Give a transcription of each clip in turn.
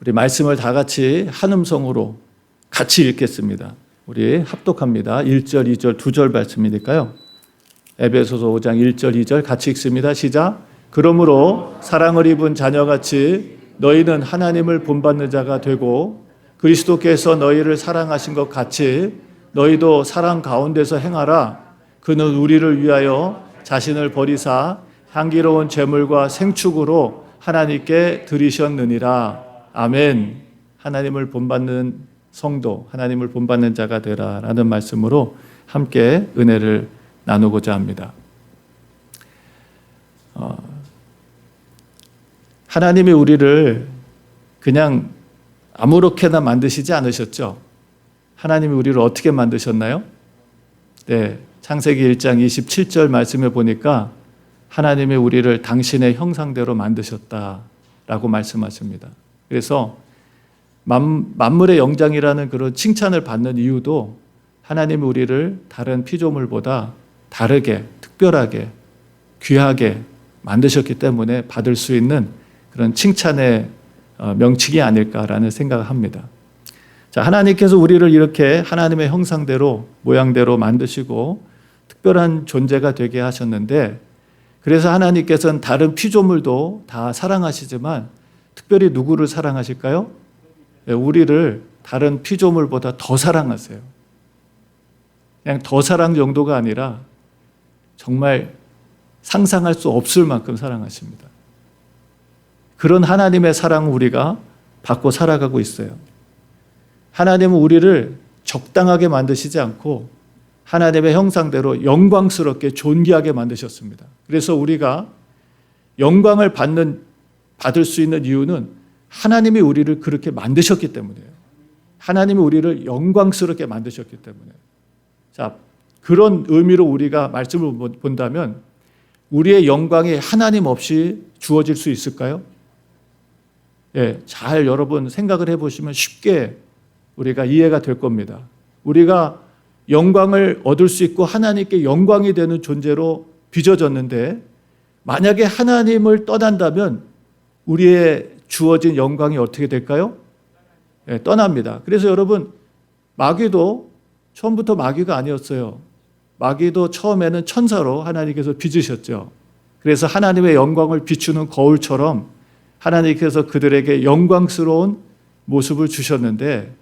우리 말씀을 다 같이 한 음성으로 같이 읽겠습니다. 우리 합독합니다. 1절, 2절, 2절 말씀이니까요. 에베소서 5장 1절, 2절 같이 읽습니다. 시작. 그러므로 사랑을 입은 자녀같이 너희는 하나님을 본받는 자가 되고 그리스도께서 너희를 사랑하신 것 같이 너희도 사랑 가운데서 행하라. 그는 우리를 위하여 자신을 버리사 향기로운 제물과 생축으로 하나님께 드리셨느니라. 아멘. 하나님을 본받는 성도, 하나님을 본받는 자가 되라 라는 말씀으로 함께 은혜를 나누고자 합니다. 하나님이 우리를 그냥 아무렇게나 만드시지 않으셨죠? 하나님이 우리를 어떻게 만드셨나요? 네, 창세기 1장 27절 말씀에 보니까 하나님이 우리를 당신의 형상대로 만드셨다라고 말씀하십니다. 그래서 만물의 영장이라는 그런 칭찬을 받는 이유도 하나님이 우리를 다른 피조물보다 다르게, 특별하게, 귀하게 만드셨기 때문에 받을 수 있는 그런 칭찬의 명칭이 아닐까라는 생각을 합니다. 자, 하나님께서 우리를 이렇게 하나님의 형상대로, 모양대로 만드시고 특별한 존재가 되게 하셨는데, 그래서 하나님께서는 다른 피조물도 다 사랑하시지만 특별히 누구를 사랑하실까요? 우리를 다른 피조물보다 더 사랑하세요. 그냥 더 사랑 정도가 아니라 정말 상상할 수 없을 만큼 사랑하십니다. 그런 하나님의 사랑을 우리가 받고 살아가고 있어요. 하나님은 우리를 적당하게 만드시지 않고 하나님의 형상대로 영광스럽게 존귀하게 만드셨습니다. 그래서 우리가 영광을 받을 수 있는 이유는 하나님이 우리를 그렇게 만드셨기 때문이에요. 하나님이 우리를 영광스럽게 만드셨기 때문에. 자, 그런 의미로 우리가 말씀을 본다면 우리의 영광이 하나님 없이 주어질 수 있을까요? 예, 잘 여러분 생각을 해보시면 쉽게 우리가 이해가 될 겁니다. 우리가 영광을 얻을 수 있고 하나님께 영광이 되는 존재로 빚어졌는데 만약에 하나님을 떠난다면 우리의 주어진 영광이 어떻게 될까요? 예, 떠납니다. 그래서 여러분 마귀도 처음부터 마귀가 아니었어요. 마귀도 처음에는 천사로 하나님께서 빚으셨죠. 그래서 하나님의 영광을 비추는 거울처럼 하나님께서 그들에게 영광스러운 모습을 주셨는데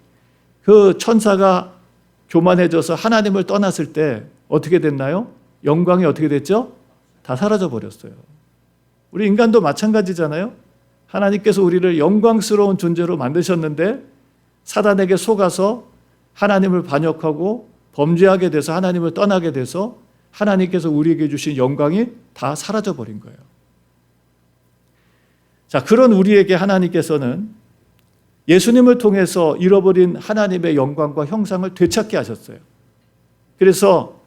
그 천사가 교만해져서 하나님을 떠났을 때 어떻게 됐나요? 영광이 어떻게 됐죠? 다 사라져 버렸어요. 우리 인간도 마찬가지잖아요. 하나님께서 우리를 영광스러운 존재로 만드셨는데 사단에게 속아서 하나님을 반역하고 범죄하게 돼서 하나님을 떠나게 돼서 하나님께서 우리에게 주신 영광이 다 사라져 버린 거예요. 자, 그런 우리에게 하나님께서는 예수님을 통해서 잃어버린 하나님의 영광과 형상을 되찾게 하셨어요. 그래서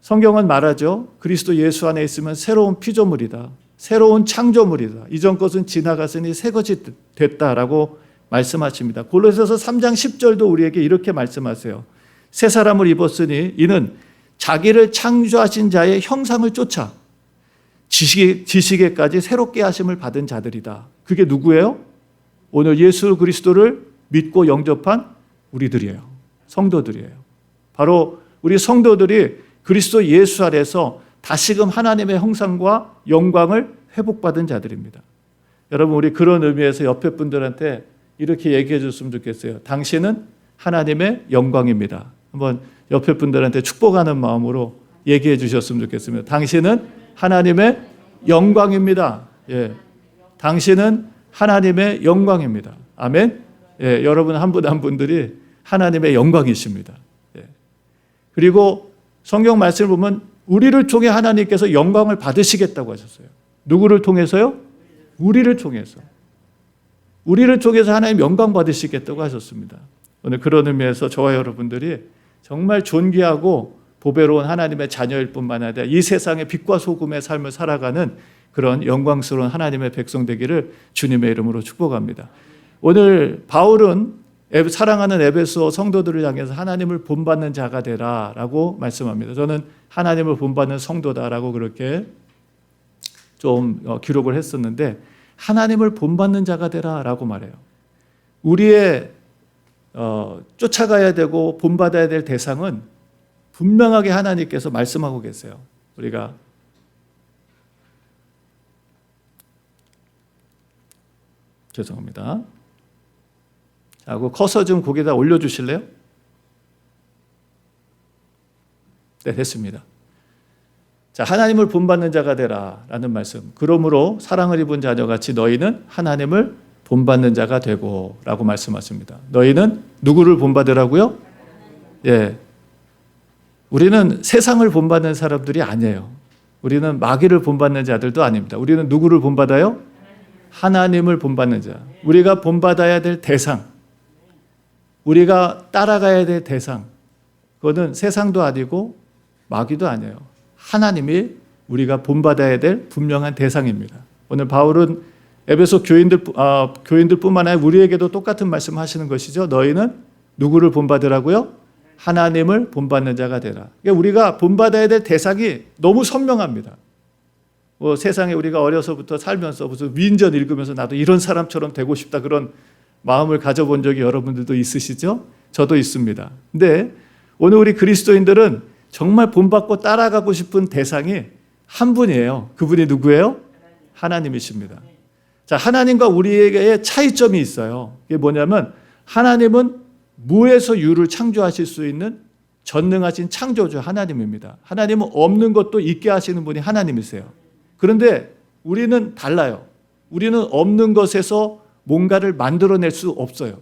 성경은 말하죠. 그리스도 예수 안에 있으면 새로운 피조물이다. 새로운 창조물이다. 이전 것은 지나갔으니 새 것이 됐다라고 말씀하십니다. 골로새서 3장 10절도 우리에게 이렇게 말씀하세요. 새 사람을 입었으니 이는 자기를 창조하신 자의 형상을 쫓아 지식에까지 새롭게 하심을 받은 자들이다. 그게 누구예요? 오늘 예수 그리스도를 믿고 영접한 우리들이에요. 성도들이에요. 바로 우리 성도들이 그리스도 예수 안에서 다시금 하나님의 형상과 영광을 회복받은 자들입니다. 여러분 우리 그런 의미에서 옆에 분들한테 이렇게 얘기해 줬으면 좋겠어요. 당신은 하나님의 영광입니다. 한번 옆에 분들한테 축복하는 마음으로 얘기해 주셨으면 좋겠습니다. 당신은 하나님의 영광입니다. 예, 당신은 하나님의 영광입니다. 아멘. 예, 여러분 한 분 한 분들이 하나님의 영광이십니다. 예. 그리고 성경 말씀을 보면 우리를 통해 하나님께서 영광을 받으시겠다고 하셨어요. 누구를 통해서요? 우리를 통해서. 우리를 통해서 하나님 영광 받으시겠다고 하셨습니다. 오늘 그런 의미에서 저와 여러분들이 정말 존귀하고 보배로운 하나님의 자녀일 뿐만 아니라 이 세상의 빛과 소금의 삶을 살아가는 그런 영광스러운 하나님의 백성 되기를 주님의 이름으로 축복합니다. 오늘 바울은 사랑하는 에베소 성도들을 향해서 하나님을 본받는 자가 되라라고 말씀합니다. 저는 하나님을 본받는 성도다라고 그렇게 좀 기록을 했었는데 하나님을 본받는 자가 되라라고 말해요. 우리의 쫓아가야 되고 본받아야 될 대상은 분명하게 하나님께서 말씀하고 계세요. 우리가 죄송합니다. 자, 그 커서 좀 거기다 올려주실래요? 네, 됐습니다. 자, 하나님을 본받는 자가 되라 라는 말씀. 그러므로 사랑을 입은 자녀같이 너희는 하나님을 본받는 자가 되고 라고 말씀하십니다. 너희는 누구를 본받으라고요? 예. 우리는 세상을 본받는 사람들이 아니에요. 우리는 마귀를 본받는 자들도 아닙니다. 우리는 누구를 본받아요? 하나님을 본받는 자. 우리가 본받아야 될 대상. 우리가 따라가야 될 대상. 그거는 세상도 아니고 마귀도 아니에요. 하나님이 우리가 본받아야 될 분명한 대상입니다. 오늘 바울은 에베소 교인들뿐만 아니라 우리에게도 똑같은 말씀하시는 것이죠. 너희는 누구를 본받으라고요? 하나님을 본받는 자가 되라. 그러니까 우리가 본받아야 될 대상이 너무 선명합니다. 세상에 우리가 어려서부터 살면서 무슨 위인전 읽으면서 나도 이런 사람처럼 되고 싶다 그런 마음을 가져본 적이 여러분들도 있으시죠? 저도 있습니다. 근데 오늘 우리 그리스도인들은 정말 본받고 따라가고 싶은 대상이 한 분이에요. 그분이 누구예요? 하나님이십니다. 자, 하나님과 우리에게의 차이점이 있어요. 이게 뭐냐면 하나님은 무에서 유를 창조하실 수 있는 전능하신 창조주 하나님입니다. 하나님은 없는 것도 있게 하시는 분이 하나님이세요. 그런데 우리는 달라요. 우리는 없는 것에서 뭔가를 만들어낼 수 없어요.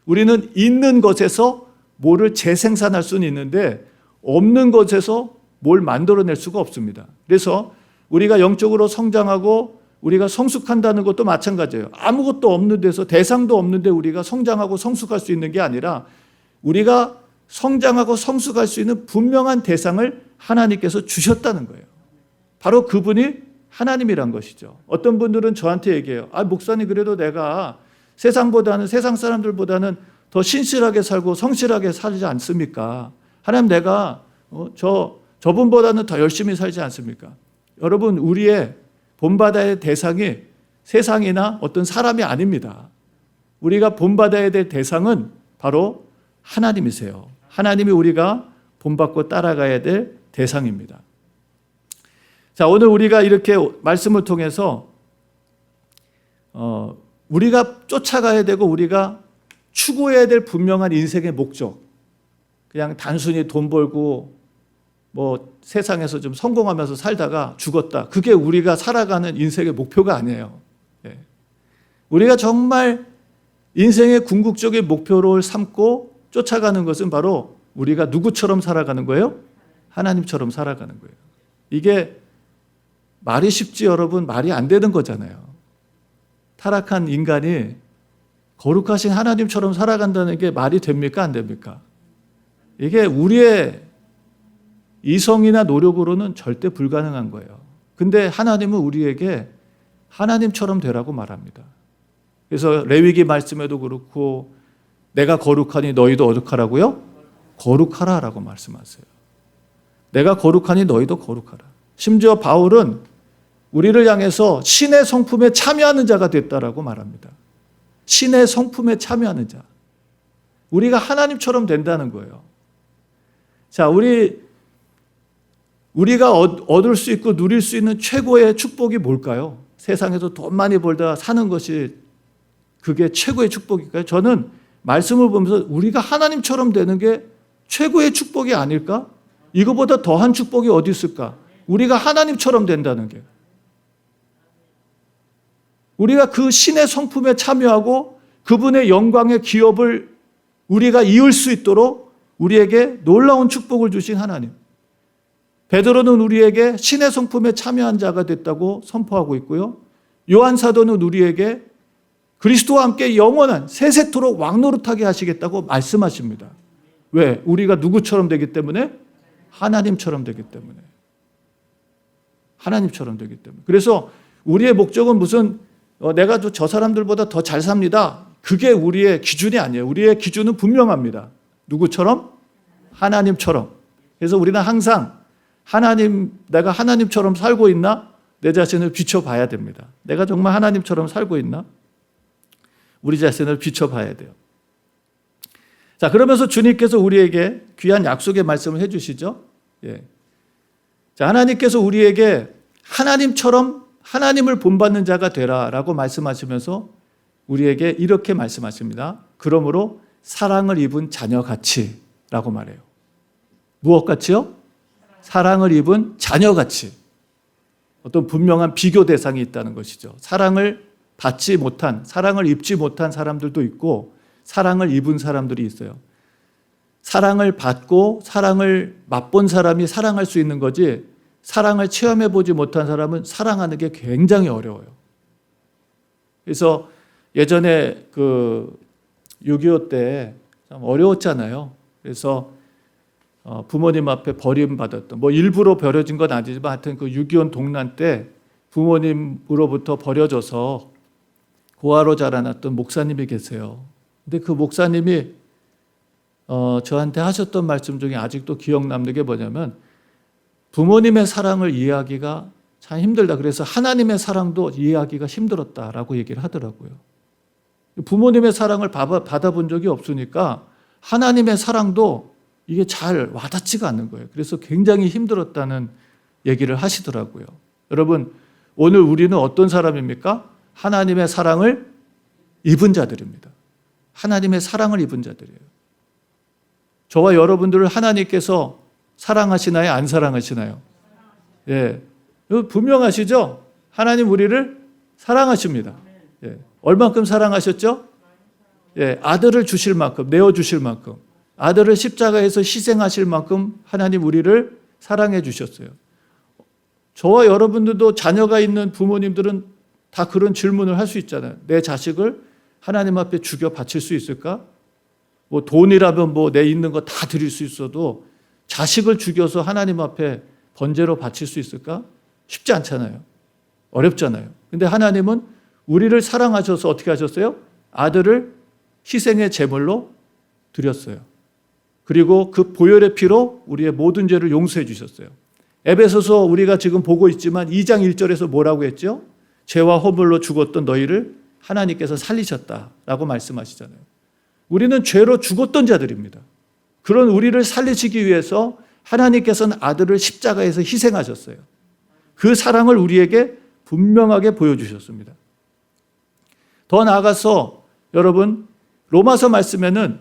우리는 있는 것에서 뭐를 재생산할 수는 있는데 없는 것에서 뭘 만들어낼 수가 없습니다. 그래서 우리가 영적으로 성장하고 우리가 성숙한다는 것도 마찬가지예요. 아무것도 없는 데서 대상도 없는데 우리가 성장하고 성숙할 수 있는 게 아니라 우리가 성장하고 성숙할 수 있는 분명한 대상을 하나님께서 주셨다는 거예요. 바로 그분이 하나님이란 것이죠. 어떤 분들은 저한테 얘기해요. 목사님 그래도 내가 세상 사람들보다는 더 신실하게 살고 성실하게 살지 않습니까? 하나님 내가 저분보다는 더 열심히 살지 않습니까? 여러분 우리의 본받아야 될 대상이 세상이나 어떤 사람이 아닙니다. 우리가 본받아야 될 대상은 바로 하나님이세요. 하나님이 우리가 본받고 따라가야 될 대상입니다. 자, 오늘 우리가 이렇게 말씀을 통해서 우리가 쫓아가야 되고 우리가 추구해야 될 분명한 인생의 목적, 그냥 단순히 돈 벌고 세상에서 좀 성공하면서 살다가 죽었다. 그게 우리가 살아가는 인생의 목표가 아니에요. 우리가 정말 인생의 궁극적인 목표를 삼고 쫓아가는 것은 바로 우리가 누구처럼 살아가는 거예요? 하나님처럼 살아가는 거예요. 이게 말이 쉽지 여러분, 말이 안 되는 거잖아요. 타락한 인간이 거룩하신 하나님처럼 살아간다는 게 말이 됩니까? 안 됩니까? 이게 우리의 이성이나 노력으로는 절대 불가능한 거예요. 근데 하나님은 우리에게 하나님처럼 되라고 말합니다. 그래서 레위기 말씀에도 그렇고 내가 거룩하니 너희도 어떡하라고요? 거룩하라라고 말씀하세요. 내가 거룩하니 너희도 거룩하라. 심지어 바울은 우리를 향해서 신의 성품에 참여하는 자가 됐다라고 말합니다. 신의 성품에 참여하는 자. 우리가 하나님처럼 된다는 거예요. 자, 우리가 얻을 수 있고 누릴 수 있는 최고의 축복이 뭘까요? 세상에서 돈 많이 벌다 사는 것이 그게 최고의 축복일까요? 저는 말씀을 보면서 우리가 하나님처럼 되는 게 최고의 축복이 아닐까? 이거보다 더한 축복이 어디 있을까? 우리가 하나님처럼 된다는 게. 우리가 그 신의 성품에 참여하고 그분의 영광의 기업을 우리가 이을 수 있도록 우리에게 놀라운 축복을 주신 하나님. 베드로는 우리에게 신의 성품에 참여한 자가 됐다고 선포하고 있고요. 요한 사도는 우리에게 그리스도와 함께 영원한 세세토록 왕노릇하게 하시겠다고 말씀하십니다. 왜? 우리가 누구처럼 되기 때문에? 하나님처럼 되기 때문에. 하나님처럼 되기 때문에. 그래서 우리의 목적은 무슨 내가 저 사람들보다 더 잘 삽니다. 그게 우리의 기준이 아니에요. 우리의 기준은 분명합니다. 누구처럼? 하나님처럼. 그래서 우리는 항상 내가 하나님처럼 살고 있나? 내 자신을 비춰봐야 됩니다. 내가 정말 하나님처럼 살고 있나? 우리 자신을 비춰봐야 돼요. 자, 그러면서 주님께서 우리에게 귀한 약속의 말씀을 해주시죠. 예. 자, 하나님께서 우리에게 하나님처럼 하나님을 본받는 자가 되라라고 말씀하시면서 우리에게 이렇게 말씀하십니다. 그러므로 사랑을 입은 자녀같이라고 말해요. 무엇같이요? 사랑을 입은 자녀같이. 어떤 분명한 비교 대상이 있다는 것이죠. 사랑을 받지 못한, 사랑을 입지 못한 사람들도 있고 사랑을 입은 사람들이 있어요. 사랑을 받고 사랑을 맛본 사람이 사랑할 수 있는 거지, 사랑을 체험해 보지 못한 사람은 사랑하는 게 굉장히 어려워요. 그래서 예전에 6.25 때 참 어려웠잖아요. 그래서 부모님 앞에 버림받았던, 뭐 일부러 버려진 건 아니지만 하여튼 6.25 동란 때 부모님으로부터 버려져서 고아로 자라났던 목사님이 계세요. 근데 그 목사님이 저한테 하셨던 말씀 중에 아직도 기억 남는 게 뭐냐면, 부모님의 사랑을 이해하기가 참 힘들다. 그래서 하나님의 사랑도 이해하기가 힘들었다라고 얘기를 하더라고요. 부모님의 사랑을 받아본 적이 없으니까 하나님의 사랑도 이게 잘 와닿지가 않는 거예요. 그래서 굉장히 힘들었다는 얘기를 하시더라고요. 여러분, 오늘 우리는 어떤 사람입니까? 하나님의 사랑을 입은 자들입니다. 하나님의 사랑을 입은 자들이에요. 저와 여러분들을 하나님께서 사랑하시나요? 안 사랑하시나요? 예, 분명하시죠? 하나님 우리를 사랑하십니다. 예, 얼만큼 사랑하셨죠? 예, 아들을 주실 만큼, 내어주실 만큼, 아들을 십자가에서 희생하실 만큼 하나님 우리를 사랑해 주셨어요. 저와 여러분들도 자녀가 있는 부모님들은 다 그런 질문을 할 수 있잖아요. 내 자식을 하나님 앞에 죽여 바칠 수 있을까? 뭐 돈이라면 뭐 내 있는 거 다 드릴 수 있어도 자식을 죽여서 하나님 앞에 번제로 바칠 수 있을까? 쉽지 않잖아요. 어렵잖아요. 근데 하나님은 우리를 사랑하셔서 어떻게 하셨어요? 아들을 희생의 제물로 드렸어요. 그리고 그 보혈의 피로 우리의 모든 죄를 용서해 주셨어요. 에베소서 우리가 지금 보고 있지만 2장 1절에서 뭐라고 했죠? 죄와 허물로 죽었던 너희를 하나님께서 살리셨다라고 말씀하시잖아요. 우리는 죄로 죽었던 자들입니다. 그런 우리를 살리시기 위해서 하나님께서는 아들을 십자가에서 희생하셨어요. 그 사랑을 우리에게 분명하게 보여주셨습니다. 더 나아가서 여러분, 로마서 말씀에는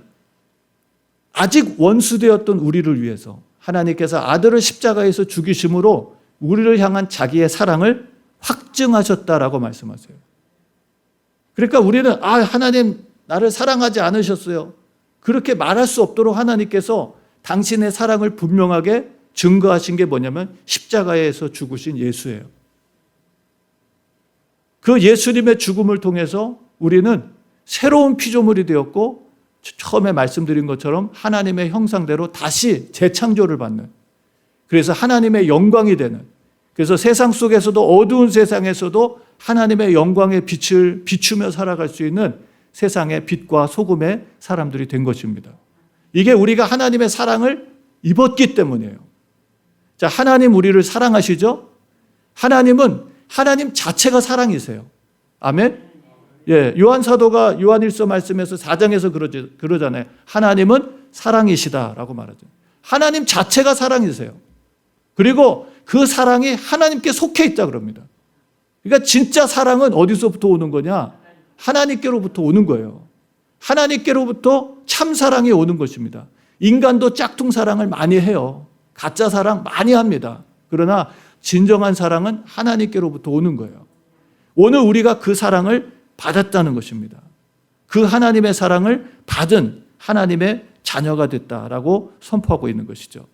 아직 원수되었던 우리를 위해서 하나님께서 아들을 십자가에서 죽이심으로 우리를 향한 자기의 사랑을 확증하셨다라고 말씀하세요. 그러니까 우리는 하나님 나를 사랑하지 않으셨어요, 그렇게 말할 수 없도록 하나님께서 당신의 사랑을 분명하게 증거하신 게 뭐냐면 십자가에서 죽으신 예수예요. 그 예수님의 죽음을 통해서 우리는 새로운 피조물이 되었고, 처음에 말씀드린 것처럼 하나님의 형상대로 다시 재창조를 받는, 그래서 하나님의 영광이 되는, 그래서 세상 속에서도 어두운 세상에서도 하나님의 영광의 빛을 비추며 살아갈 수 있는 세상의 빛과 소금의 사람들이 된 것입니다. 이게 우리가 하나님의 사랑을 입었기 때문이에요. 자, 하나님 우리를 사랑하시죠? 하나님은 하나님 자체가 사랑이세요. 아멘? 예, 요한 사도가 요한일서 말씀에서 4장에서 그러잖아요. 하나님은 사랑이시다라고 말하죠. 하나님 자체가 사랑이세요. 그리고 그 사랑이 하나님께 속해 있다 그럽니다. 그러니까 진짜 사랑은 어디서부터 오는 거냐? 하나님께로부터 오는 거예요. 하나님께로부터 참 사랑이 오는 것입니다. 인간도 짝퉁 사랑을 많이 해요. 가짜 사랑 많이 합니다. 그러나 진정한 사랑은 하나님께로부터 오는 거예요. 오늘 우리가 그 사랑을 받았다는 것입니다. 그 하나님의 사랑을 받은 하나님의 자녀가 됐다라고 선포하고 있는 것이죠.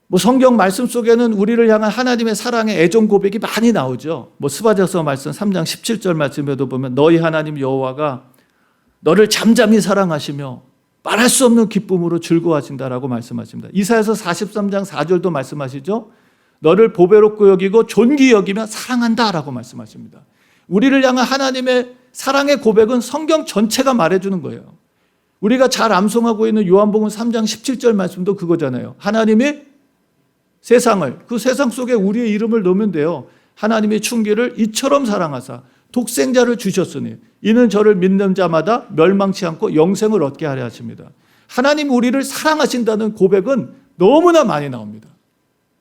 뭐 성경 말씀 속에는 우리를 향한 하나님의 사랑의 애정 고백이 많이 나오죠. 뭐 스바랴서 말씀 3장 17절 말씀에도 보면 너희 하나님 여호와가 너를 잠잠히 사랑하시며 말할 수 없는 기쁨으로 즐거워하신다라고 말씀하십니다. 이사야서 43장 4절도 말씀하시죠. 너를 보배롭고 여기고 존귀 여기며 사랑한다라고 말씀하십니다. 우리를 향한 하나님의 사랑의 고백은 성경 전체가 말해주는 거예요. 우리가 잘 암송하고 있는 요한복음 3장 17절 말씀도 그거잖아요. 하나님이 세상을, 그 세상 속에 우리의 이름을 넣으면 돼요. 하나님의 충기를 이처럼 사랑하사 독생자를 주셨으니 이는 저를 믿는 자마다 멸망치 않고 영생을 얻게 하려 하십니다. 하나님 우리를 사랑하신다는 고백은 너무나 많이 나옵니다.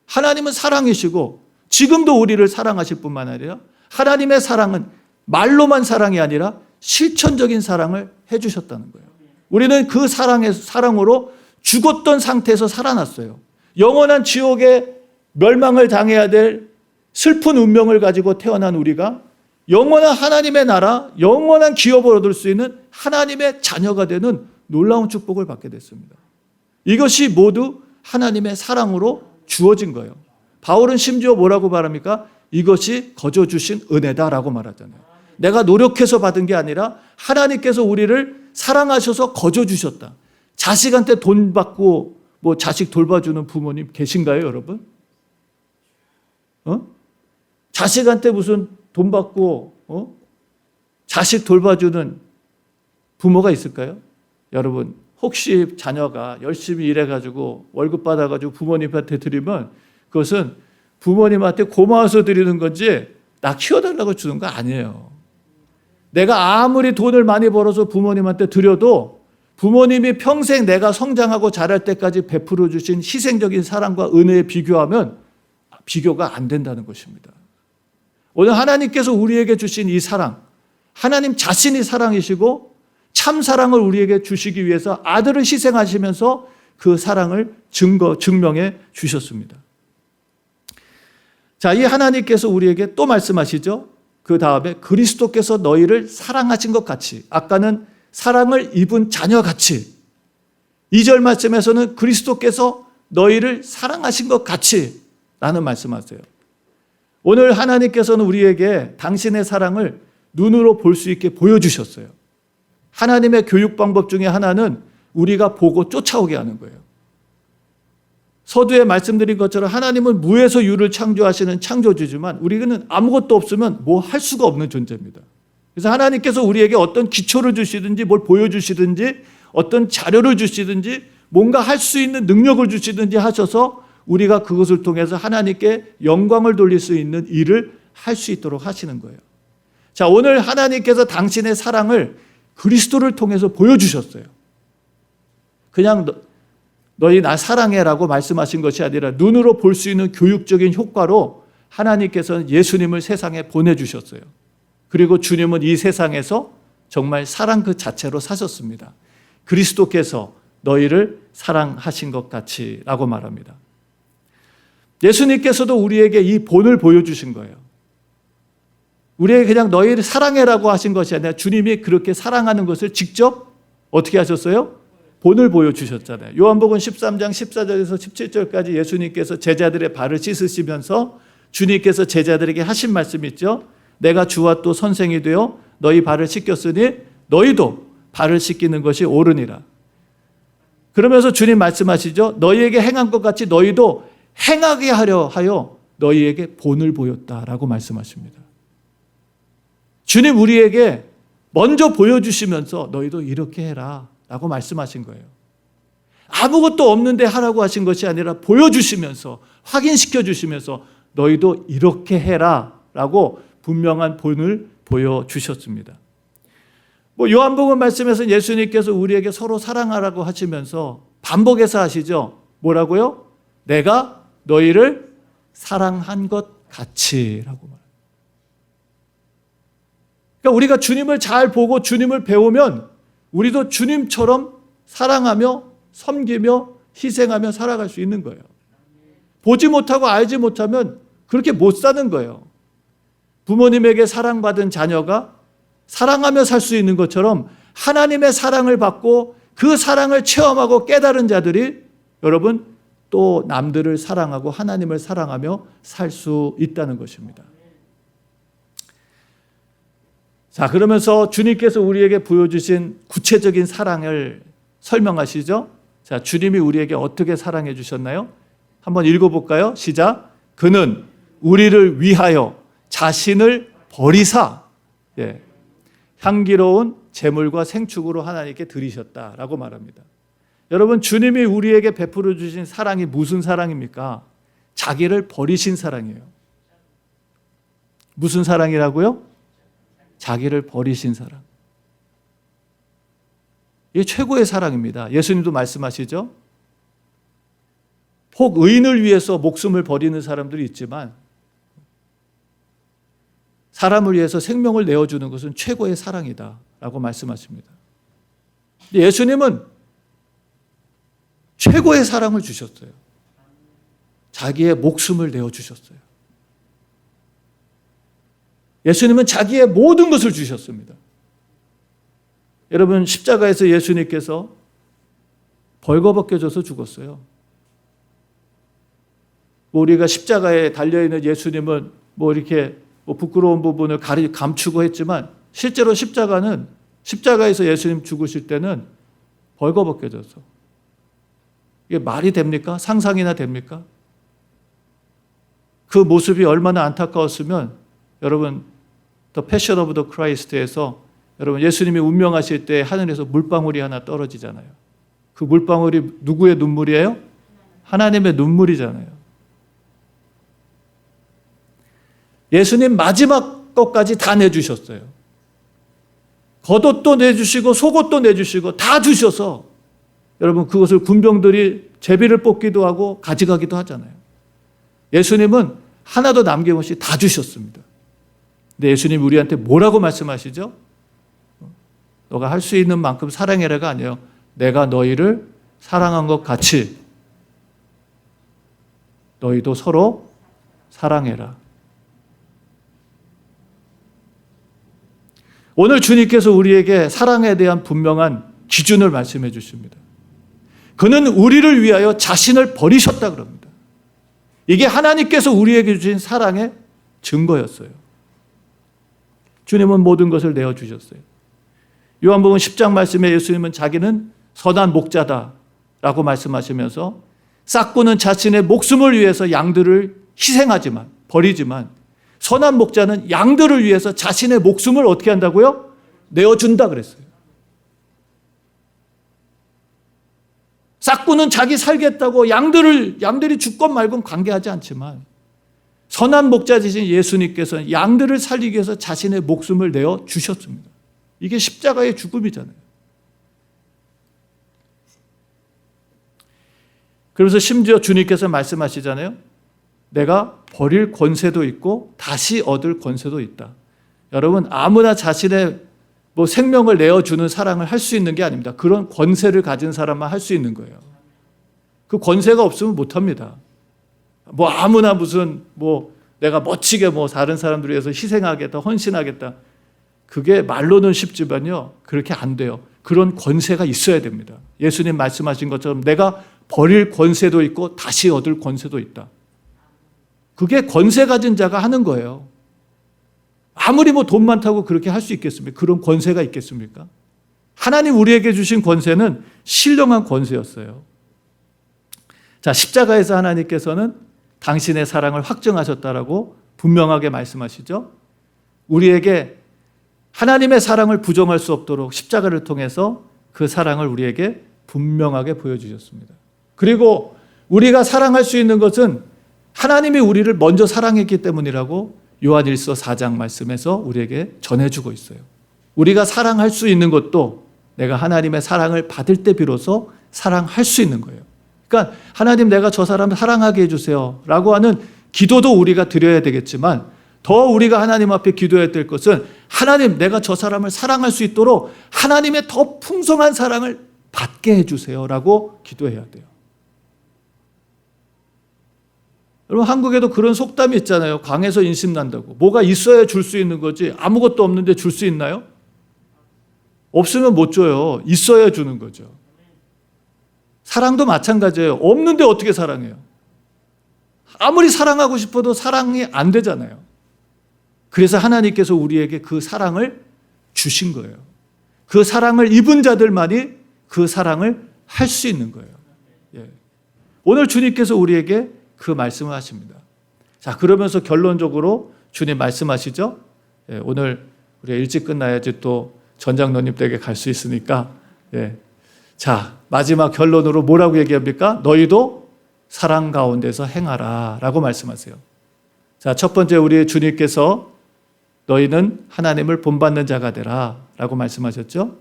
하나님은 사랑이시고 지금도 우리를 사랑하실 뿐만 아니라 하나님의 사랑은 말로만 사랑이 아니라 실천적인 사랑을 해주셨다는 거예요. 우리는 그 사랑으로 죽었던 상태에서 살아났어요. 영원한 지옥에 멸망을 당해야 될 슬픈 운명을 가지고 태어난 우리가 영원한 하나님의 나라, 영원한 기업을 얻을 수 있는 하나님의 자녀가 되는 놀라운 축복을 받게 됐습니다. 이것이 모두 하나님의 사랑으로 주어진 거예요. 바울은 심지어 뭐라고 말합니까? 이것이 거저 주신 은혜다라고 말하잖아요. 내가 노력해서 받은 게 아니라 하나님께서 우리를 사랑하셔서 거저 주셨다. 자식한테 돈 받고 자식 돌봐주는 부모님 계신가요, 여러분? 자식한테 무슨 돈 받고 자식 돌봐주는 부모가 있을까요? 여러분, 혹시 자녀가 열심히 일해가지고 월급 받아가지고 부모님한테 드리면 그것은 부모님한테 고마워서 드리는 건지 나 키워달라고 주는 거 아니에요. 내가 아무리 돈을 많이 벌어서 부모님한테 드려도 부모님이 평생 내가 성장하고 자랄 때까지 베풀어 주신 희생적인 사랑과 은혜에 비교하면 비교가 안 된다는 것입니다. 오늘 하나님께서 우리에게 주신 이 사랑, 하나님 자신이 사랑이시고 참 사랑을 우리에게 주시기 위해서 아들을 희생하시면서 그 사랑을 증명해 주셨습니다. 자, 이 하나님께서 우리에게 또 말씀하시죠. 그 다음에 그리스도께서 너희를 사랑하신 것 같이, 아까는 사랑을 입은 자녀같이, 2절 말씀에서는 그리스도께서 너희를 사랑하신 것 같이 라는 말씀하세요. 오늘 하나님께서는 우리에게 당신의 사랑을 눈으로 볼 수 있게 보여주셨어요. 하나님의 교육 방법 중에 하나는 우리가 보고 쫓아오게 하는 거예요. 서두에 말씀드린 것처럼 하나님은 무에서 유를 창조하시는 창조주지만 우리는 아무것도 없으면 뭐 할 수가 없는 존재입니다. 그래서 하나님께서 우리에게 어떤 기초를 주시든지 뭘 보여주시든지 어떤 자료를 주시든지 뭔가 할 수 있는 능력을 주시든지 하셔서 우리가 그것을 통해서 하나님께 영광을 돌릴 수 있는 일을 할 수 있도록 하시는 거예요. 자, 오늘 하나님께서 당신의 사랑을 그리스도를 통해서 보여주셨어요. 그냥 너희 나 사랑해라고 말씀하신 것이 아니라 눈으로 볼 수 있는 교육적인 효과로 하나님께서는 예수님을 세상에 보내주셨어요. 그리고 주님은 이 세상에서 정말 사랑 그 자체로 사셨습니다. 그리스도께서 너희를 사랑하신 것 같이 라고 말합니다. 예수님께서도 우리에게 이 본을 보여주신 거예요. 우리에게 그냥 너희를 사랑해라고 하신 것이 아니라 주님이 그렇게 사랑하는 것을 직접 어떻게 하셨어요? 본을 보여주셨잖아요. 요한복음 13장 14절에서 17절까지 예수님께서 제자들의 발을 씻으시면서 주님께서 제자들에게 하신 말씀이 있죠. 내가 주와 또 선생이 되어 너희 발을 씻겼으니 너희도 발을 씻기는 것이 옳으니라. 그러면서 주님 말씀하시죠. 너희에게 행한 것 같이 너희도 행하게 하려 하여 너희에게 본을 보였다라고 말씀하십니다. 주님 우리에게 먼저 보여주시면서 너희도 이렇게 해라 라고 말씀하신 거예요. 아무것도 없는데 하라고 하신 것이 아니라 보여주시면서 확인시켜 주시면서 너희도 이렇게 해라 라고 분명한 본을 보여주셨습니다. 요한복음 말씀에서 예수님께서 우리에게 서로 사랑하라고 하시면서 반복해서 하시죠. 뭐라고요? 내가 너희를 사랑한 것 같이라고 말합니다. 그러니까 우리가 주님을 잘 보고 주님을 배우면 우리도 주님처럼 사랑하며 섬기며 희생하며 살아갈 수 있는 거예요. 보지 못하고 알지 못하면 그렇게 못 사는 거예요. 부모님에게 사랑받은 자녀가 사랑하며 살 수 있는 것처럼 하나님의 사랑을 받고 그 사랑을 체험하고 깨달은 자들이 여러분 또 남들을 사랑하고 하나님을 사랑하며 살 수 있다는 것입니다. 자, 그러면서 주님께서 우리에게 보여주신 구체적인 사랑을 설명하시죠. 자, 주님이 우리에게 어떻게 사랑해 주셨나요? 한번 읽어볼까요? 시작. 그는 우리를 위하여 자신을 버리사 향기로운 제물과 생축으로 하나님께 드리셨다라고 말합니다. 여러분, 주님이 우리에게 베풀어 주신 사랑이 무슨 사랑입니까? 자기를 버리신 사랑이에요. 무슨 사랑이라고요? 자기를 버리신 사랑. 이게 최고의 사랑입니다. 예수님도 말씀하시죠. 혹 의인을 위해서 목숨을 버리는 사람들이 있지만 사람을 위해서 생명을 내어주는 것은 최고의 사랑이다 라고 말씀하십니다. 예수님은 최고의 사랑을 주셨어요. 자기의 목숨을 내어주셨어요. 예수님은 자기의 모든 것을 주셨습니다. 여러분, 십자가에서 예수님께서 벌거벗겨져서 죽었어요. 우리가 십자가에 달려있는 예수님은 이렇게 부끄러운 부분을 감추고 했지만 실제로 십자가에서 예수님 죽으실 때는 벌거벗겨져서. 이게 말이 됩니까? 상상이나 됩니까? 그 모습이 얼마나 안타까웠으면 여러분, The Passion of the Christ에서 여러분 예수님이 운명하실 때 하늘에서 물방울이 하나 떨어지잖아요. 그 물방울이 누구의 눈물이에요? 하나님의 눈물이잖아요. 예수님 마지막 것까지 다 내주셨어요. 겉옷도 내주시고 속옷도 내주시고 다 주셔서 여러분 그것을 군병들이 제비를 뽑기도 하고 가져가기도 하잖아요. 예수님은 하나도 남김없이 다 주셨습니다. 근데 예수님 우리한테 뭐라고 말씀하시죠? 너가 할 수 있는 만큼 사랑해라가 아니에요. 내가 너희를 사랑한 것 같이 너희도 서로 사랑해라. 오늘 주님께서 우리에게 사랑에 대한 분명한 기준을 말씀해 주십니다. 그는 우리를 위하여 자신을 버리셨다 그럽니다. 이게 하나님께서 우리에게 주신 사랑의 증거였어요. 주님은 모든 것을 내어주셨어요. 요한복음 10장 말씀에 예수님은 자기는 선한 목자다라고 말씀하시면서 싹구는 자신의 목숨을 위해서 양들을 버리지만 선한 목자는 양들을 위해서 자신의 목숨을 어떻게 한다고요? 내어준다 그랬어요. 싹구는 자기 살겠다고 양들이 죽건 말건 관계하지 않지만 선한 목자이신 예수님께서는 양들을 살리기 위해서 자신의 목숨을 내어 주셨습니다. 이게 십자가의 죽음이잖아요. 그래서 심지어 주님께서 말씀하시잖아요. 내가 버릴 권세도 있고 다시 얻을 권세도 있다. 여러분 아무나 자신의 생명을 내어주는 사랑을 할 수 있는 게 아닙니다. 그런 권세를 가진 사람만 할 수 있는 거예요. 그 권세가 없으면 못합니다. 아무나 내가 멋지게 다른 사람들을 위해서 희생하겠다, 헌신하겠다. 그게 말로는 쉽지만요. 그렇게 안 돼요. 그런 권세가 있어야 됩니다. 예수님 말씀하신 것처럼 내가 버릴 권세도 있고 다시 얻을 권세도 있다. 그게 권세 가진 자가 하는 거예요. 아무리 돈 많다고 그렇게 할 수 있겠습니까? 그런 권세가 있겠습니까? 하나님 우리에게 주신 권세는 신령한 권세였어요. 자, 십자가에서 하나님께서는 당신의 사랑을 확증하셨다라고 분명하게 말씀하시죠. 우리에게 하나님의 사랑을 부정할 수 없도록 십자가를 통해서 그 사랑을 우리에게 분명하게 보여주셨습니다. 그리고 우리가 사랑할 수 있는 것은 하나님이 우리를 먼저 사랑했기 때문이라고 요한일서 4장 말씀에서 우리에게 전해주고 있어요. 우리가 사랑할 수 있는 것도 내가 하나님의 사랑을 받을 때 비로소 사랑할 수 있는 거예요. 그러니까 하나님 내가 저 사람을 사랑하게 해주세요 라고 하는 기도도 우리가 드려야 되겠지만 더 우리가 하나님 앞에 기도해야 될 것은 하나님 내가 저 사람을 사랑할 수 있도록 하나님의 더 풍성한 사랑을 받게 해주세요 라고 기도해야 돼요. 여러분 한국에도 그런 속담이 있잖아요. 강에서 인심 난다고. 뭐가 있어야 줄 수 있는 거지 아무것도 없는데 줄 수 있나요? 없으면 못 줘요. 있어야 주는 거죠. 사랑도 마찬가지예요. 없는데 어떻게 사랑해요? 아무리 사랑하고 싶어도 사랑이 안 되잖아요. 그래서 하나님께서 우리에게 그 사랑을 주신 거예요. 그 사랑을 입은 자들만이 그 사랑을 할 수 있는 거예요. 예. 오늘 주님께서 우리에게 그 말씀을 하십니다. 자, 그러면서 결론적으로 주님 말씀하시죠. 예, 오늘 우리가 일찍 끝나야지 또 전장로님 댁에 갈 수 있으니까. 예. 자, 마지막 결론으로 뭐라고 얘기합니까? 너희도 사랑 가운데서 행하라 라고 말씀하세요. 자, 첫 번째 우리 주님께서 너희는 하나님을 본받는 자가 되라 라고 말씀하셨죠.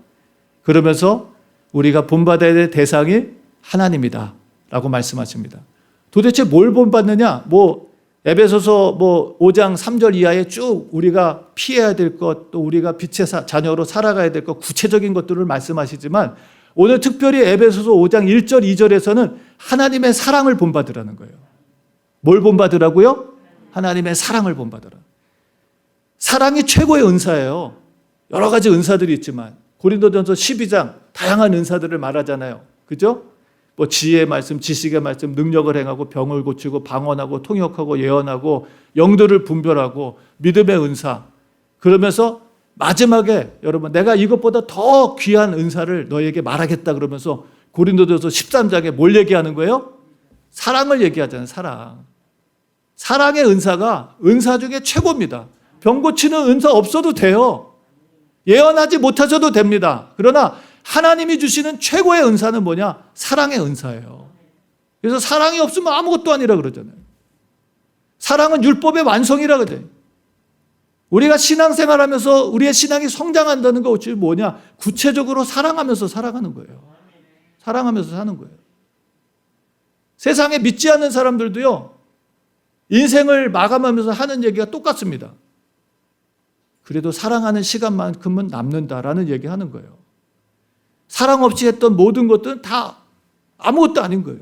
그러면서 우리가 본받아야 될 대상이 하나님이다 라고 말씀하십니다. 도대체 뭘 본받느냐? 에베소서 5장 3절 이하에 쭉 우리가 피해야 될 것, 또 우리가 빛의 자녀로 살아가야 될 것, 구체적인 것들을 말씀하시지만 오늘 특별히 에베소서 5장 1절 2절에서는 하나님의 사랑을 본받으라는 거예요. 뭘 본받으라고요? 하나님의 사랑을 본받으라. 사랑이 최고의 은사예요. 여러 가지 은사들이 있지만 고린도전서 12장 다양한 은사들을 말하잖아요. 그죠? 지혜의 말씀, 지식의 말씀, 능력을 행하고 병을 고치고 방언하고 통역하고 예언하고 영들을 분별하고 믿음의 은사. 그러면서 마지막에 여러분 내가 이것보다 더 귀한 은사를 너에게 말하겠다 그러면서 고린도전서 13장에 뭘 얘기하는 거예요? 사랑을 얘기하잖아요. 사랑. 사랑의 은사가 은사 중에 최고입니다. 병 고치는 은사 없어도 돼요. 예언하지 못하셔도 됩니다. 그러나 하나님이 주시는 최고의 은사는 뭐냐? 사랑의 은사예요. 그래서 사랑이 없으면 아무것도 아니라 그러잖아요. 사랑은 율법의 완성이라 그러잖아요. 우리가 신앙생활하면서 우리의 신앙이 성장한다는 것이 뭐냐? 구체적으로 사랑하면서 살아가는 거예요. 사랑하면서 사는 거예요. 세상에 믿지 않는 사람들도요, 인생을 마감하면서 하는 얘기가 똑같습니다. 그래도 사랑하는 시간만큼은 남는다라는 얘기하는 거예요. 사랑 없이 했던 모든 것들은 다 아무것도 아닌 거예요.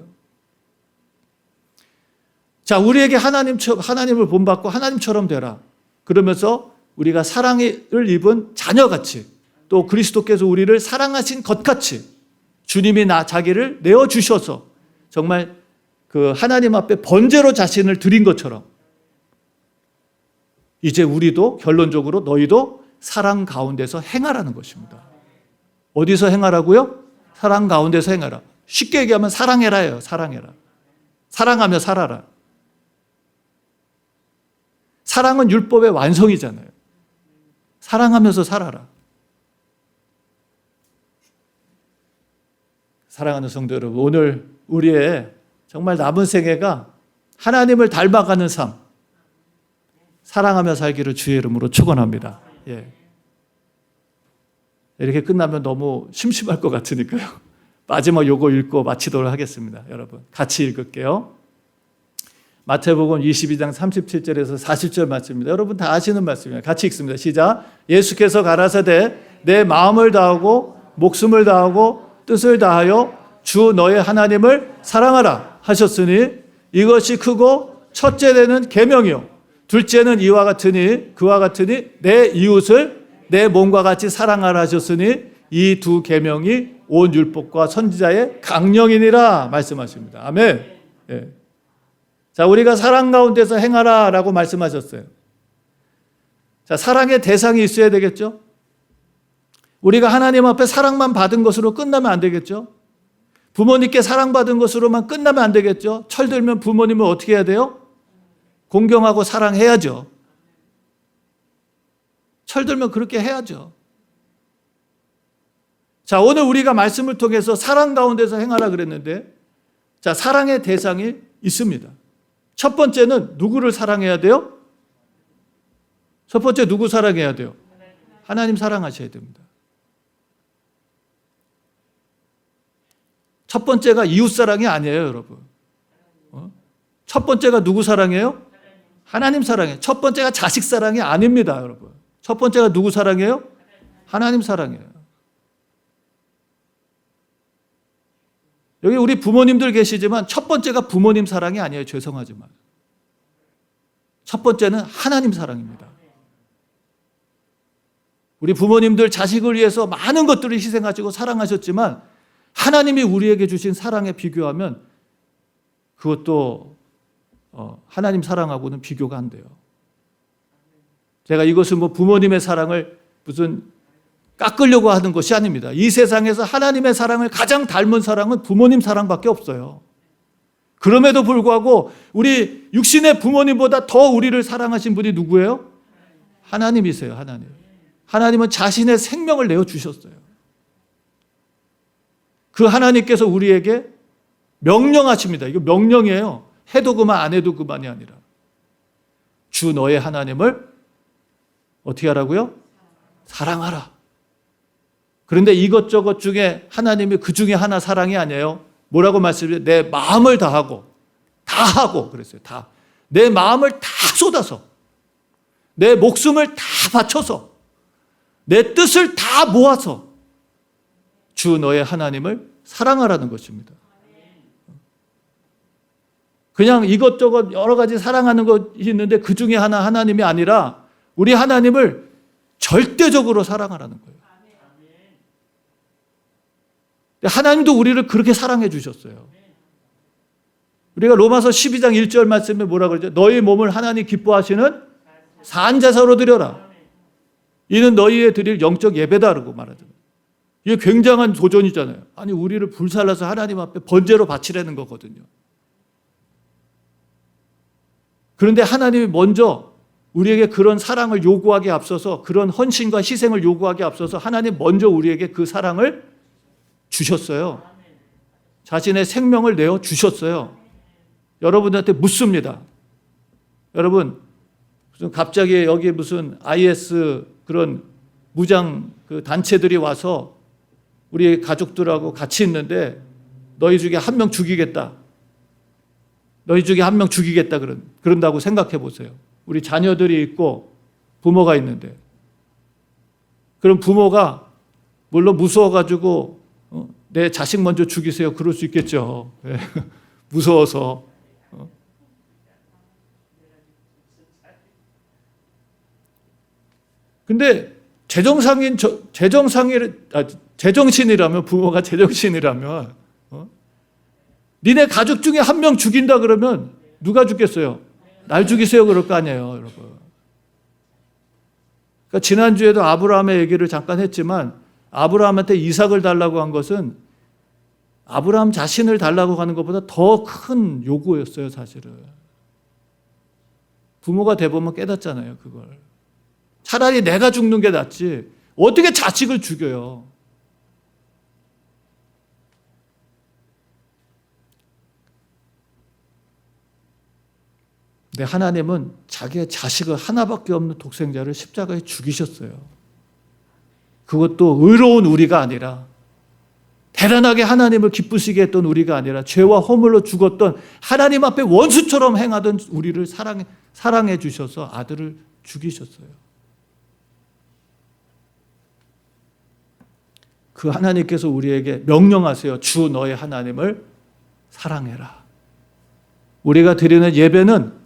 자, 우리에게 하나님을 본받고 하나님처럼 되라. 그러면서 우리가 사랑을 입은 자녀같이 또 그리스도께서 우리를 사랑하신 것같이 주님이 자기를 내어주셔서 정말 그 하나님 앞에 번제로 자신을 드린 것처럼 이제 우리도 결론적으로 너희도 사랑 가운데서 행하라는 것입니다. 어디서 행하라고요? 사랑 가운데서 행하라. 쉽게 얘기하면 사랑해라예요. 사랑해라. 사랑하며 살아라. 사랑은 율법의 완성이잖아요. 사랑하면서 살아라. 사랑하는 성도 여러분, 오늘 우리의 정말 남은 생애가 하나님을 닮아가는 삶, 사랑하며 살기를 주의 이름으로 축원합니다. 예. 이렇게 끝나면 너무 심심할 것 같으니까요. 마지막 요거 읽고 마치도록 하겠습니다. 여러분 같이 읽을게요. 마태복음 22장 37절에서 40절 말씀입니다. 여러분 다 아시는 말씀이에요. 같이 읽습니다. 시작. 예수께서 가라사대 내 마음을 다하고 목숨을 다하고 뜻을 다하여 주 너의 하나님을 사랑하라 하셨으니 이것이 크고 첫째 되는 계명이요 둘째는 이와 같으니 그와 같으니 내 이웃을 내 몸과 같이 사랑하라 하셨으니 이 두 계명이 온 율법과 선지자의 강령이니라 말씀하십니다. 아멘. 예. 자, 우리가 사랑 가운데서 행하라라고 말씀하셨어요. 자, 사랑의 대상이 있어야 되겠죠? 우리가 하나님 앞에 사랑만 받은 것으로 끝나면 안 되겠죠? 부모님께 사랑받은 것으로만 끝나면 안 되겠죠? 철들면 부모님을 어떻게 해야 돼요? 공경하고 사랑해야죠. 철들면 그렇게 해야죠. 자, 오늘 우리가 말씀을 통해서 사랑 가운데서 행하라 그랬는데, 자, 사랑의 대상이 있습니다. 첫 번째는 누구를 사랑해야 돼요? 첫 번째 누구 사랑해야 돼요? 하나님 사랑하셔야 됩니다. 첫 번째가 이웃 사랑이 아니에요, 여러분. 첫 번째가 누구 사랑이에요? 하나님 사랑이에요. 첫 번째가 자식 사랑이 아닙니다, 여러분. 첫 번째가 누구 사랑이에요? 하나님 사랑이에요. 여기 우리 부모님들 계시지만 첫 번째가 부모님 사랑이 아니에요. 죄송하지만. 첫 번째는 하나님 사랑입니다. 우리 부모님들 자식을 위해서 많은 것들을 희생하시고 사랑하셨지만 하나님이 우리에게 주신 사랑에 비교하면 그것도 하나님 사랑하고는 비교가 안 돼요. 제가 이것은 부모님의 사랑을 무슨 깎으려고 하는 것이 아닙니다. 이 세상에서 하나님의 사랑을 가장 닮은 사랑은 부모님 사랑밖에 없어요. 그럼에도 불구하고 우리 육신의 부모님보다 더 우리를 사랑하신 분이 누구예요? 하나님이세요. 하나님. 하나님은 자신의 생명을 내어주셨어요. 그 하나님께서 우리에게 명령하십니다. 이거 명령이에요. 해도 그만 안 해도 그만이 아니라 주 너의 하나님을 어떻게 하라고요? 사랑하라. 그런데 이것저것 중에 하나님이 그 중에 하나 사랑이 아니에요. 뭐라고 말씀드려요? 내 마음을 다하고 다 하고 그랬어요. 다. 내 마음을 다 쏟아서 내 목숨을 다 바쳐서 내 뜻을 다 모아서 주 너의 하나님을 사랑하라는 것입니다. 그냥 이것저것 여러 가지 사랑하는 것이 있는데 그 중에 하나 하나님이 아니라 우리 하나님을 절대적으로 사랑하라는 거예요. 하나님도 우리를 그렇게 사랑해 주셨어요. 우리가 로마서 12장 1절 말씀에 뭐라 그러죠? 너희 몸을 하나님 기뻐하시는 산제사로 드려라. 이는 너희의 드릴 영적 예배다라고 말하잖아요. 이게 굉장한 도전이잖아요. 아니 우리를 불살라서 하나님 앞에 번제로 바치라는 거거든요. 그런데 하나님이 먼저 우리에게 그런 사랑을 요구하기에 앞서서 그런 헌신과 희생을 요구하기에 앞서서 하나님 먼저 우리에게 그 사랑을 주셨어요. 자신의 생명을 내어 주셨어요. 여러분한테 묻습니다. 여러분 무슨 갑자기 여기 무슨 IS 그런 무장 그 단체들이 와서 우리 가족들하고 같이 있는데 너희 중에 한 명 죽이겠다. 너희 중에 한 명 죽이겠다 그런다고 생각해 보세요. 우리 자녀들이 있고 부모가 있는데 그럼 부모가 물론 무서워가지고 내 자식 먼저 죽이세요. 그럴 수 있겠죠. 무서워서. 근데 제정신이라면 부모가 제정신이라면 니네 가족 중에 한 명 죽인다 그러면 누가 죽겠어요? 날 죽이세요 그럴 거 아니에요, 여러분. 그러니까 지난주에도 아브라함의 얘기를 잠깐 했지만 아브라함한테 이삭을 달라고 한 것은 아브라함 자신을 달라고 하는 것보다 더 큰 요구였어요, 사실은. 부모가 돼보면 깨닫잖아요, 그걸. 차라리 내가 죽는 게 낫지. 어떻게 자식을 죽여요? 근데 하나님은 자기의 자식을 하나밖에 없는 독생자를 십자가에 죽이셨어요. 그것도 의로운 우리가 아니라 대단하게 하나님을 기쁘시게 했던 우리가 아니라 죄와 허물로 죽었던 하나님 앞에 원수처럼 행하던 우리를 사랑해 주셔서 아들을 죽이셨어요. 그 하나님께서 우리에게 명령하세요. 주 너의 하나님을 사랑해라. 우리가 드리는 예배는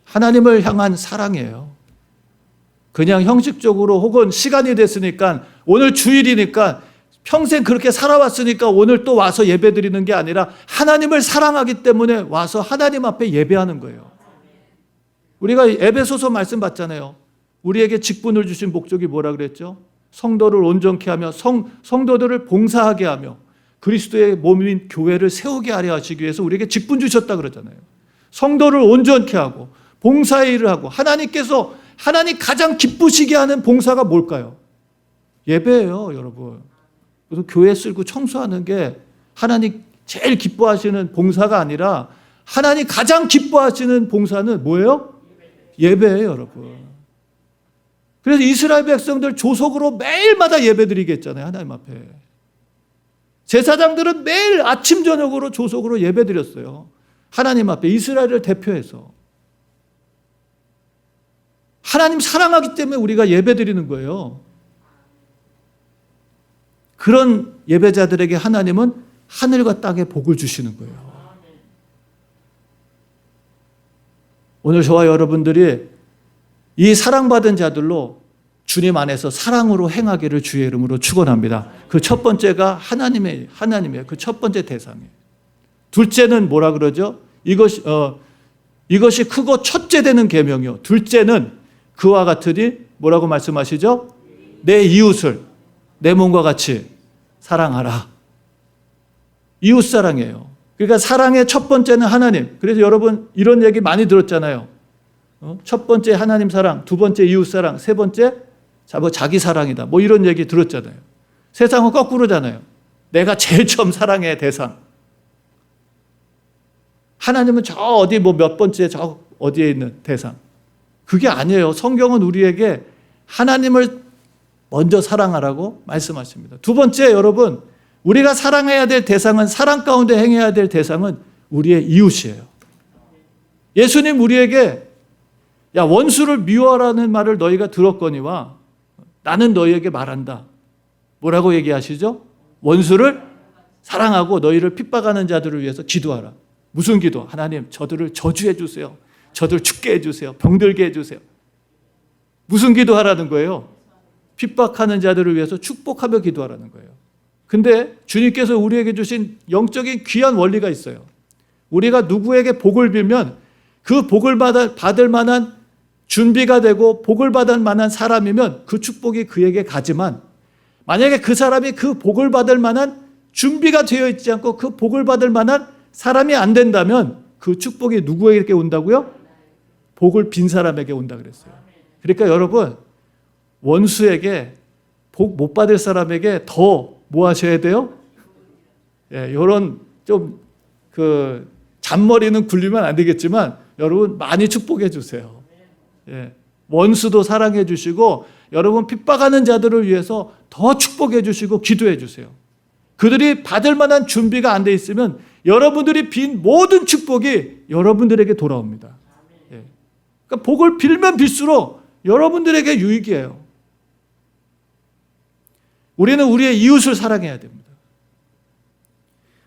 하나님을 향한 사랑이에요. 그냥 형식적으로 혹은 시간이 됐으니까 오늘 주일이니까 평생 그렇게 살아왔으니까 오늘 또 와서 예배 드리는 게 아니라 하나님을 사랑하기 때문에 와서 하나님 앞에 예배하는 거예요. 우리가 에베소서 말씀 봤잖아요. 우리에게 직분을 주신 목적이 뭐라 그랬죠? 성도를 온전케 하며 성도들을 봉사하게 하며 그리스도의 몸인 교회를 세우게 하려 하시기 위해서 우리에게 직분 주셨다 그러잖아요. 성도를 온전케 하고 봉사의 일을 하고 하나님 가장 기쁘시게 하는 봉사가 뭘까요? 예배예요, 여러분. 그래서 교회 쓸고 청소하는 게 하나님 제일 기뻐하시는 봉사가 아니라 하나님 가장 기뻐하시는 봉사는 뭐예요? 예배예요, 여러분. 그래서 이스라엘 백성들 조속으로 매일마다 예배드리게 했잖아요, 하나님 앞에. 제사장들은 매일 아침 저녁으로 조속으로 예배드렸어요. 하나님 앞에 이스라엘을 대표해서. 하나님 사랑하기 때문에 우리가 예배드리는 거예요. 그런 예배자들에게 하나님은 하늘과 땅에 복을 주시는 거예요. 오늘 저와 여러분들이 이 사랑받은 자들로 주님 안에서 사랑으로 행하기를 주의 이름으로 축원합니다. 그 첫 번째가 하나님이에요. 그 첫 번째 대상이에요. 둘째는 뭐라 그러죠? 이것이 크고 첫째 되는 계명이요. 둘째는 그와 같으니 뭐라고 말씀하시죠? 내 이웃을 내 몸과 같이 사랑하라. 이웃 사랑이에요. 그러니까 사랑의 첫 번째는 하나님. 그래서 여러분 이런 얘기 많이 들었잖아요. 첫 번째 하나님 사랑, 두 번째 이웃 사랑, 세 번째 자기 사랑이다. 뭐 이런 얘기 들었잖아요. 세상은 거꾸로잖아요. 내가 제일 처음 사랑의 대상. 하나님은 저 어디 몇 번째 저 어디에 있는 대상. 그게 아니에요. 성경은 우리에게 하나님을 먼저 사랑하라고 말씀하십니다. 두 번째, 여러분, 우리가 사랑해야 될 대상은, 사랑 가운데 행해야 될 대상은 우리의 이웃이에요. 예수님 우리에게 야, 원수를 미워하라는 말을 너희가 들었거니와 나는 너희에게 말한다. 뭐라고 얘기하시죠? 원수를 사랑하고 너희를 핍박하는 자들을 위해서 기도하라. 무슨 기도? 하나님, 저들을 저주해 주세요. 저들 죽게 해주세요. 병들게 해주세요. 무슨 기도하라는 거예요? 핍박하는 자들을 위해서 축복하며 기도하라는 거예요. 근데 주님께서 우리에게 주신 영적인 귀한 원리가 있어요. 우리가 누구에게 복을 빌면 그 복을 받을 만한 준비가 되고 복을 받을 만한 사람이면 그 축복이 그에게 가지만, 만약에 그 사람이 그 복을 받을 만한 준비가 되어 있지 않고 그 복을 받을 만한 사람이 안 된다면 그 축복이 누구에게 온다고요? 복을 빈 사람에게 온다 그랬어요. 그러니까 여러분, 원수에게 복 못 받을 사람에게 더 뭐 하셔야 돼요? 예, 이런 좀 잔머리는 굴리면 안 되겠지만 여러분 많이 축복해 주세요. 예, 원수도 사랑해 주시고 여러분 핍박하는 자들을 위해서 더 축복해 주시고 기도해 주세요. 그들이 받을 만한 준비가 안 돼 있으면 여러분들이 빈 모든 축복이 여러분들에게 돌아옵니다. 예. 그러니까 복을 빌면 빌수록 여러분들에게 유익이에요. 우리는 우리의 이웃을 사랑해야 됩니다.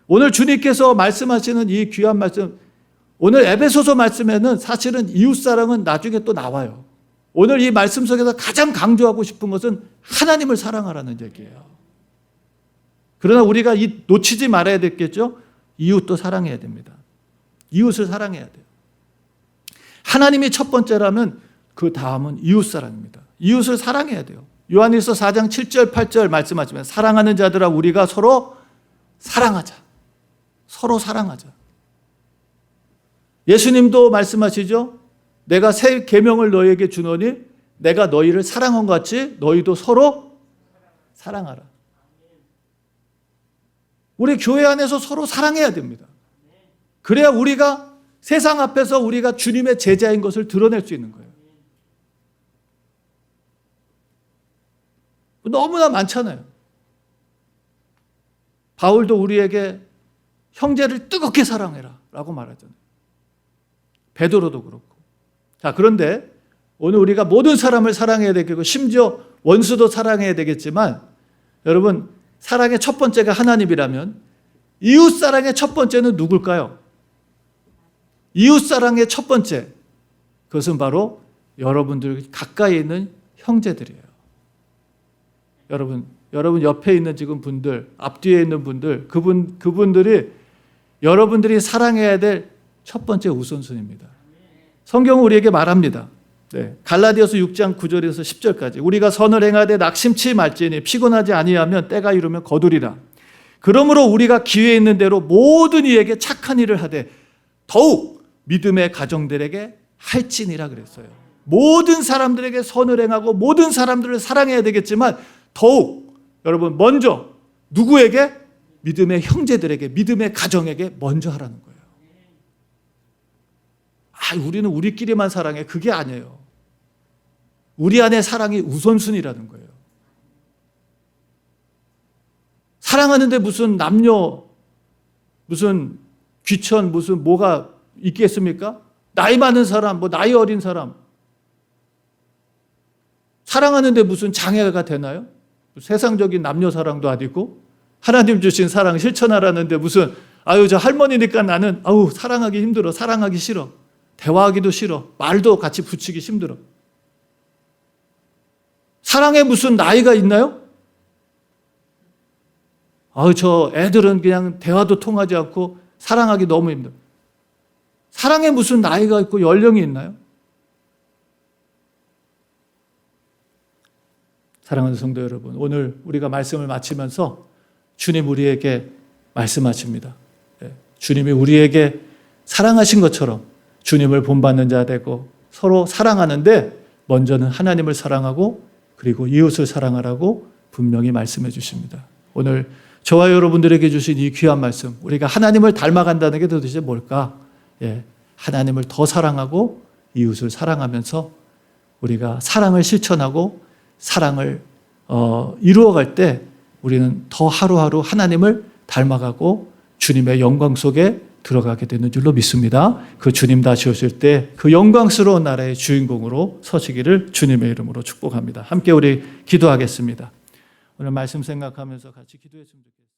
오늘 주님께서 말씀하시는 이 귀한 말씀, 오늘 에베소서 말씀에는 사실은 이웃사랑은 나중에 또 나와요. 오늘 이 말씀 속에서 가장 강조하고 싶은 것은 하나님을 사랑하라는 얘기예요. 그러나 우리가 놓치지 말아야 되겠죠? 이웃도 사랑해야 됩니다. 이웃을 사랑해야 돼요. 하나님이 첫 번째라면 그 다음은 이웃사랑입니다. 이웃을 사랑해야 돼요. 요한일서 4장 7절 8절 말씀하시면 사랑하는 자들아 우리가 서로 사랑하자. 서로 사랑하자. 예수님도 말씀하시죠. 내가 새 계명을 너희에게 주노니 내가 너희를 사랑한 것 같이 너희도 서로 사랑하라. 우리 교회 안에서 서로 사랑해야 됩니다. 그래야 우리가 세상 앞에서 우리가 주님의 제자인 것을 드러낼 수 있는 거예요. 너무나 많잖아요. 바울도 우리에게 형제를 뜨겁게 사랑해라 라고 말하잖아요. 베드로도 그렇고. 자, 그런데 오늘 우리가 모든 사람을 사랑해야 되겠고 심지어 원수도 사랑해야 되겠지만 여러분, 사랑의 첫 번째가 하나님이라면 이웃 사랑의 첫 번째는 누굴까요? 이웃 사랑의 첫 번째, 그것은 바로 여러분들 가까이 있는 형제들이에요. 여러분 옆에 있는 지금 분들, 앞뒤에 있는 분들, 그분들이 여러분들이 사랑해야 될 첫 번째 우선순위입니다. 성경은 우리에게 말합니다. 네, 갈라디아서 6장 9절에서 10절까지 우리가 선을 행하되 낙심치 말지니 피곤하지 아니하면 때가 이르면 거두리라. 그러므로 우리가 기회 있는 대로 모든 이에게 착한 일을 하되 더욱 믿음의 가정들에게 할지니라 그랬어요. 모든 사람들에게 선을 행하고 모든 사람들을 사랑해야 되겠지만 더욱 여러분 먼저 누구에게? 믿음의 형제들에게, 믿음의 가정에게 먼저 하라는 거예요. 우리는 우리끼리만 사랑해. 그게 아니에요. 우리 안에 사랑이 우선순위라는 거예요. 사랑하는데 무슨 남녀, 무슨 귀천, 무슨 뭐가 있겠습니까? 나이 많은 사람, 나이 어린 사람. 사랑하는데 무슨 장애가 되나요? 세상적인 남녀 사랑도 아니고 하나님 주신 사랑 실천하라는데 무슨 저 할머니니까 나는 사랑하기 힘들어, 사랑하기 싫어, 대화하기도 싫어, 말도 같이 붙이기 힘들어. 사랑에 무슨 나이가 있나요? 저 애들은 그냥 대화도 통하지 않고 사랑하기 너무 힘들어. 사랑에 무슨 나이가 있고 연령이 있나요? 사랑하는 성도 여러분, 오늘 우리가 말씀을 마치면서 주님 우리에게 말씀하십니다. 주님이 우리에게 사랑하신 것처럼 주님을 본받는 자 되고 서로 사랑하는데 먼저는 하나님을 사랑하고 그리고 이웃을 사랑하라고 분명히 말씀해 주십니다. 오늘 저와 여러분들에게 주신 이 귀한 말씀, 우리가 하나님을 닮아간다는 게 도대체 뭘까? 하나님을 더 사랑하고 이웃을 사랑하면서 우리가 사랑을 실천하고 사랑을 이루어갈 때 우리는 더 하루하루 하나님을 닮아가고 주님의 영광 속에 들어가게 되는 줄로 믿습니다. 그 주님 다시 오실 때 그 영광스러운 나라의 주인공으로 서시기를 주님의 이름으로 축복합니다. 함께 우리 기도하겠습니다. 오늘 말씀 생각하면서 같이 기도했으면 좋겠습니다.